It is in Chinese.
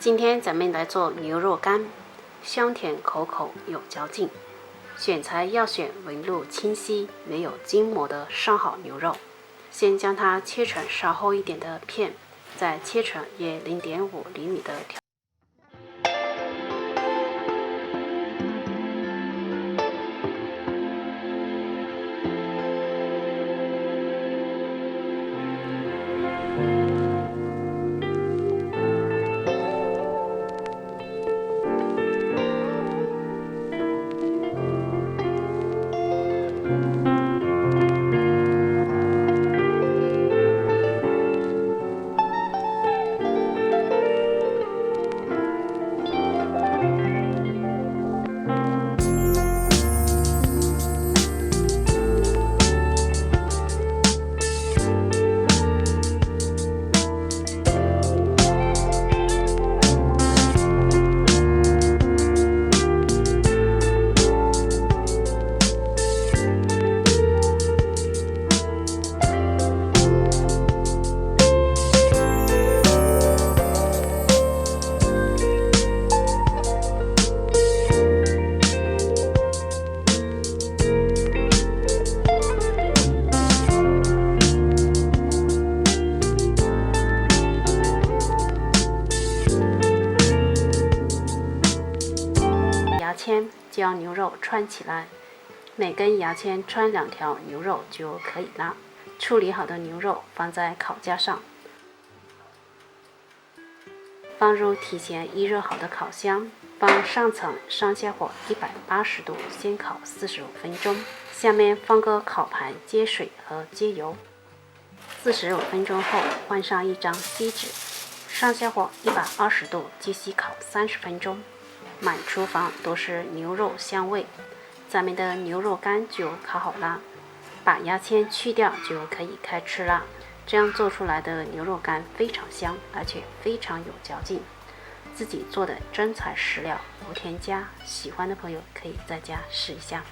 今天咱们来做牛肉干，香甜口口有嚼劲。选材要选纹路清晰、没有筋膜的上好牛肉。先将它切成稍厚一点的片，再切成约0.5厘米的条。牙签将牛肉串起来，每根牙签穿2条牛肉就可以了。处理好的牛肉放在烤架上，放入提前预热好的烤箱，放上层上下火180度先烤45分钟，下面放个烤盘接水和接油。45分钟后换上一张锡纸，上下火120度继续烤30分钟。满厨房都是牛肉香味，咱们的牛肉干就烤好了，把牙签去掉就可以开吃了。这样做出来的牛肉干非常香，而且非常有嚼劲，自己做的真材实料，无添加。喜欢的朋友可以在家试一下。